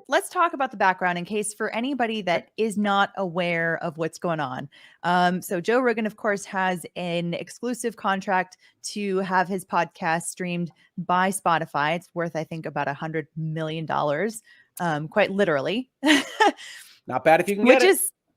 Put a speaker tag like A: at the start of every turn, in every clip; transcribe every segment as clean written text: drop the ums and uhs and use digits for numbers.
A: Let's talk about the background in case for anybody that is not aware of what's going on. So Joe Rogan, of course, has an exclusive contract to have his podcast streamed by Spotify. It's worth, I think, about $100 million, quite literally.
B: Not bad if you can
A: Which
B: get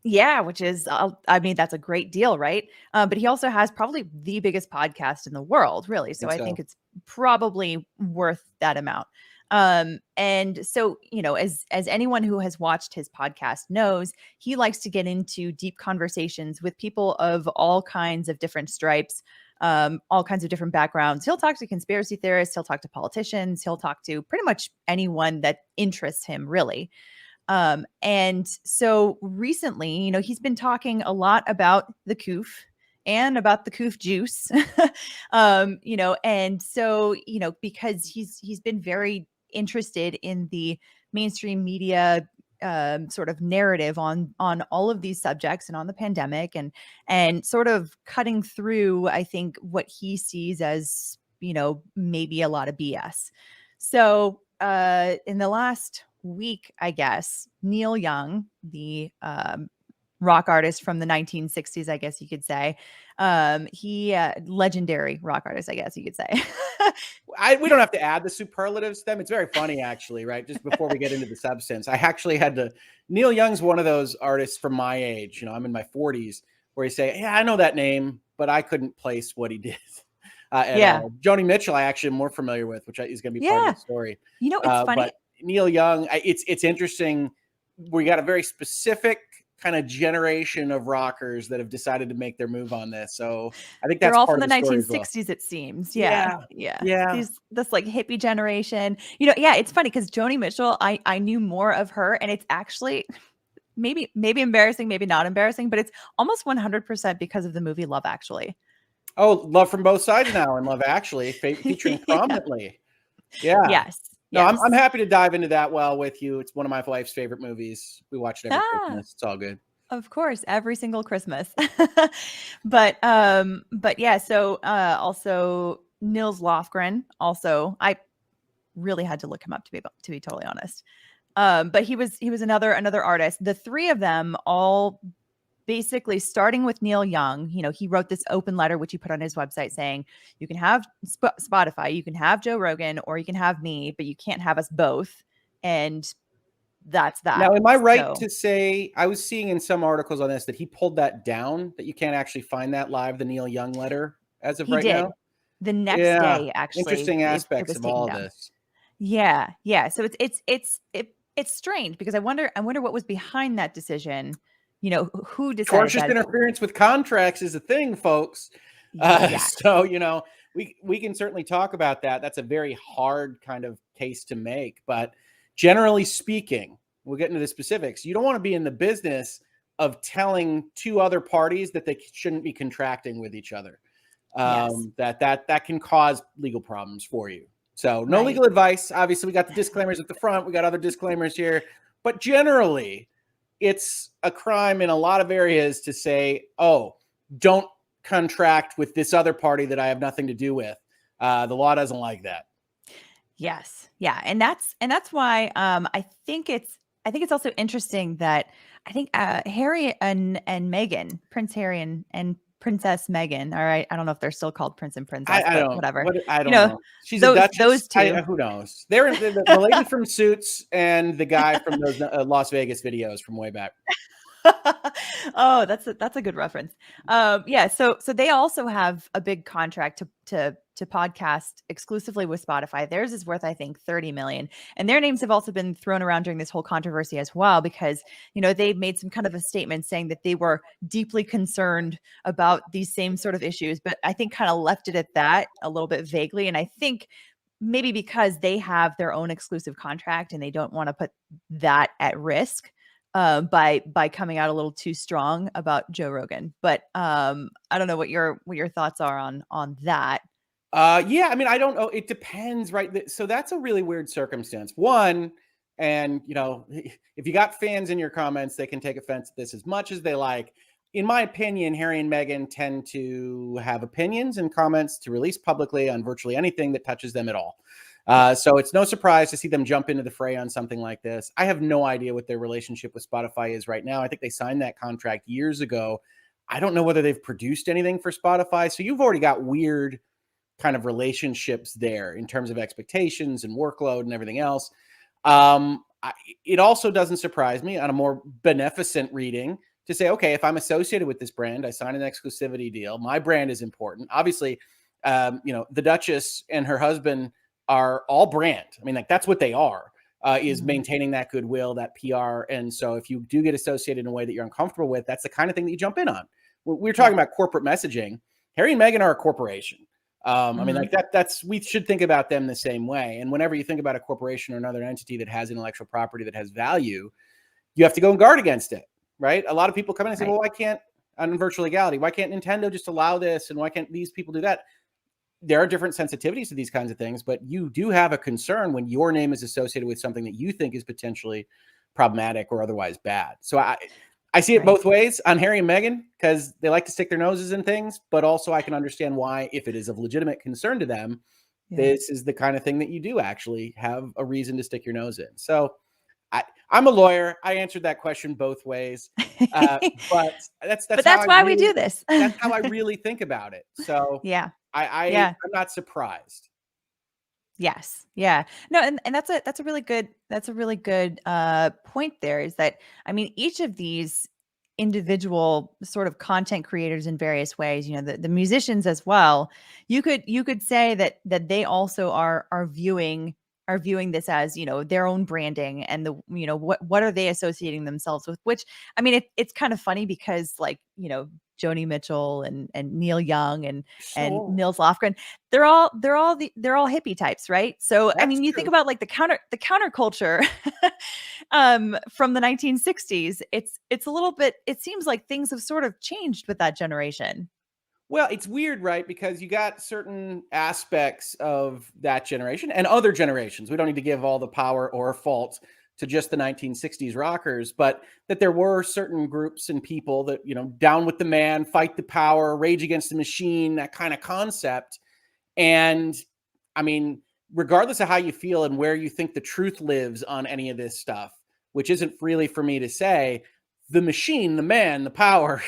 B: it.
A: is, I mean, that's a great deal, right? But he also has probably the biggest podcast in the world, really. So I think it's probably worth that amount. And so, you know, as anyone who has watched his podcast knows, he likes to get into deep conversations with people of all kinds of different stripes, all kinds of different backgrounds. He'll talk to conspiracy theorists, he'll talk to politicians, he'll talk to pretty much anyone that interests him, really. And so recently, you know, he's been talking a lot about the coof and about the coof juice, you know, and so, you know, because he's been very interested in the mainstream media sort of narrative on all of these subjects and on the pandemic and sort of cutting through, I think, what he sees as, you know, maybe a lot of BS. So in the last week, I guess, Neil Young, the rock artist from the 1960s, I guess you could say, he legendary rock artist, I guess you could say.
B: We don't have to add the superlatives to them. It's very funny, actually, right? Just before we get into the substance, I actually had to. Neil Young's one of those artists from my age. You know, I'm in my 40s, where you say, "Yeah, I know that name, but I couldn't place what he did." At all. Joni Mitchell, I actually am more familiar with, which is going to be part of the story.
A: You know, it's funny.
B: But Neil Young, it's interesting. We got a very specific kind of generation of rockers that have decided to make their move on this. So I think that's
A: they're all
B: part
A: from the
B: of the
A: 1960s,
B: well.
A: it seems.
B: Yeah.
A: This like hippie generation. You know, yeah, it's funny because Joni Mitchell, I knew more of her, and it's actually maybe embarrassing, maybe not embarrassing, but it's almost 100% because of the movie Love Actually.
B: Oh, Love from Both Sides now, and Love Actually featuring prominently. Yeah.
A: Yes.
B: No, I'm happy to dive into that well with you. It's one of my wife's favorite movies. We watch it every Christmas. It's all good.
A: Of course, every single Christmas. but yeah, so also Nils Lofgren, also I really had to look him up to be totally honest. But he was another artist. The three of them all basically starting with Neil Young, you know, he wrote this open letter, which he put on his website saying, you can have Spotify, you can have Joe Rogan, or you can have me, but you can't have us both. And that's that.
B: Now, am I right to say, I was seeing in some articles on this that he pulled that down, that you can't actually find that live, the Neil Young letter, as of right now?
A: The next day, actually.
B: Interesting aspects of all of this.
A: Yeah. So it's strange because I wonder what was behind that decision. You know, who decided
B: tortious interference with contracts is a thing, folks. So, you know, we can certainly talk about that. That's a very hard kind of case to make. But generally speaking, we'll get into the specifics. You don't want to be in the business of telling two other parties that they shouldn't be contracting with each other. That can cause legal problems for you. So no legal advice. Obviously, we got the disclaimers at the front. We got other disclaimers here. But generally, it's a crime in a lot of areas to say, oh, don't contract with this other party that I have nothing to do with. The law doesn't like that.
A: Yes. Yeah. And that's why I think it's also interesting that I think Harry and Meghan, Prince Harry and Princess Meghan. All right. I don't know if they're still called Prince and Princess, but whatever.
B: I don't know. She's a duchess. Those two. Who knows? They're the lady from Suits and the guy from those Las Vegas videos from way back.
A: Oh, that's a good reference. Yeah. So they also have a big contract to podcast exclusively with Spotify. Theirs is worth, I think, 30 million. And their names have also been thrown around during this whole controversy as well, because, you know, they've made some kind of a statement saying that they were deeply concerned about these same sort of issues, but I think kind of left it at that a little bit vaguely. And I think maybe because they have their own exclusive contract and they don't want to put that at risk by coming out a little too strong about Joe Rogan. But I don't know what your thoughts are on that.
B: Yeah, I mean, I don't know. It depends, right? So that's a really weird circumstance. One, and you know, if you got fans in your comments, they can take offense at this as much as they like. In my opinion, Harry and Meghan tend to have opinions and comments to release publicly on virtually anything that touches them at all. So it's no surprise to see them jump into the fray on something like this. I have no idea what their relationship with Spotify is right now. I think they signed that contract years ago. I don't know whether they've produced anything for Spotify. So you've already got weird kind of relationships there in terms of expectations and workload and everything else. It also doesn't surprise me on a more beneficent reading to say, okay, if I'm associated with this brand, I sign an exclusivity deal. My brand is important. Obviously, the Duchess and her husband are all brand. I mean, like that's what they are, is maintaining that goodwill, that PR. And so if you do get associated in a way that you're uncomfortable with, that's the kind of thing that you jump in on. We're talking about corporate messaging. Harry and Meghan are a corporation. I mean, like that's, we should think about them the same way. And whenever you think about a corporation or another entity that has intellectual property that has value, you have to go and guard against it, right? A lot of people come in and say, well, why can't, on virtual legality, why can't Nintendo just allow this? And why can't these people do that? There are different sensitivities to these kinds of things, but you do have a concern when your name is associated with something that you think is potentially problematic or otherwise bad. So I see it both ways on Harry and Meghan, because they like to stick their noses in things, but also I can understand why, if it is of legitimate concern to them, this is the kind of thing that you do actually have a reason to stick your nose in. So I'm a lawyer. I answered that question both ways, but that's why we do this. That's how I really think about it. So I'm not surprised.
A: Yes. Yeah. No, and that's a really good point there, is that, I mean, each of these individual sort of content creators in various ways, the musicians as well, you could say that they also are viewing this as, their own branding, and what are they associating themselves with, which, I mean, it's kind of funny because, like, Joni Mitchell and Neil Young and Nils Lofgren, they're all hippie types, right? So that's, I mean, you think about like the counterculture from the 1960s. It's a little bit, it seems like things have sort of changed with that generation.
B: Well, it's weird, right? Because you got certain aspects of that generation and other generations. We don't need to give all the power or fault to just the 1960s rockers, but that there were certain groups and people that, down with the man, fight the power, rage against the machine, that kind of concept. And I mean, regardless of how you feel and where you think the truth lives on any of this stuff, which isn't really for me to say, the machine, the man, the power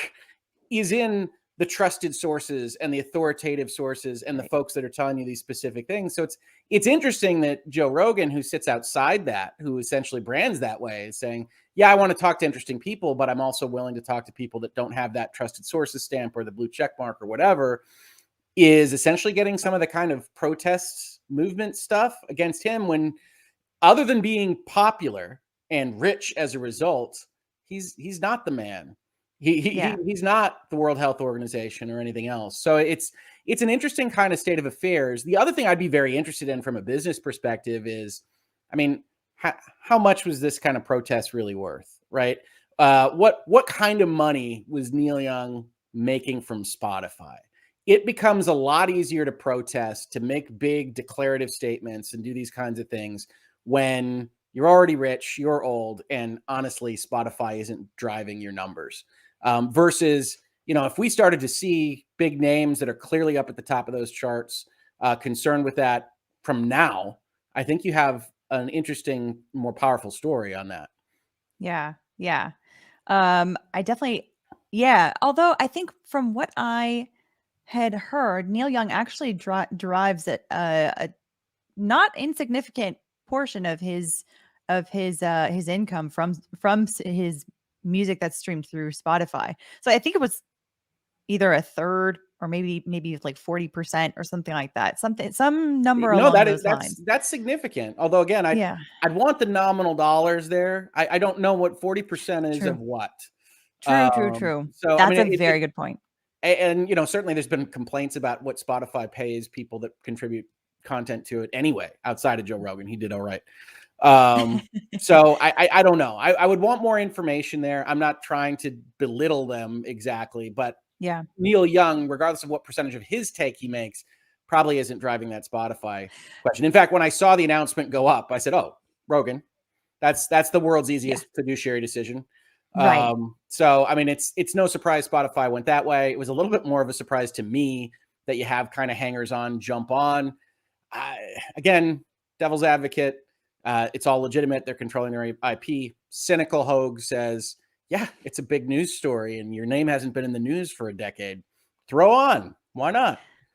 B: is in the trusted sources and the authoritative sources and the folks that are telling you these specific things. So it's interesting that Joe Rogan, who sits outside that, who essentially brands that way, is saying, yeah, I want to talk to interesting people, but I'm also willing to talk to people that don't have that trusted sources stamp or the blue check mark or whatever, is essentially getting some of the kind of protests movement stuff against him, when, other than being popular and rich as a result, he's not the man. He's not the World Health Organization or anything else. So it's an interesting kind of state of affairs. The other thing I'd be very interested in from a business perspective is, I mean, how much was this kind of protest really worth, right? What kind of money was Neil Young making from Spotify? It becomes a lot easier to protest, to make big declarative statements and do these kinds of things when you're already rich, you're old, and honestly, Spotify isn't driving your numbers. Versus, if we started to see big names that are clearly up at the top of those charts, concerned with that from now, I think you have an interesting, more powerful story on that.
A: Yeah. Yeah. I definitely, although I think from what I had heard, Neil Young actually derives a not insignificant portion of his income from his music that's streamed through Spotify. So I think it was either a third or maybe like 40% or something like that. Some number along those lines.
B: That's significant. Although again, I'd want the nominal dollars there. I don't know what 40% is of what.
A: True. So that's a very good point.
B: And certainly there's been complaints about what Spotify pays people that contribute content to it anyway, outside of Joe Rogan. He did all right. So I don't know. I would want more information there. I'm not trying to belittle them exactly, but Neil Young, regardless of what percentage of his take he makes, probably isn't driving that Spotify question. In fact, when I saw the announcement go up, I said, oh, Rogan, that's the world's easiest fiduciary decision.
A: Right.
B: So, I mean, it's no surprise Spotify went that way. It was a little bit more of a surprise to me that you have kind of hangers on jump on. Again, devil's advocate, it's all legitimate. They're controlling their IP. Cynical Hogue says, yeah, it's a big news story and your name hasn't been in the news for a decade. Throw on. Why not?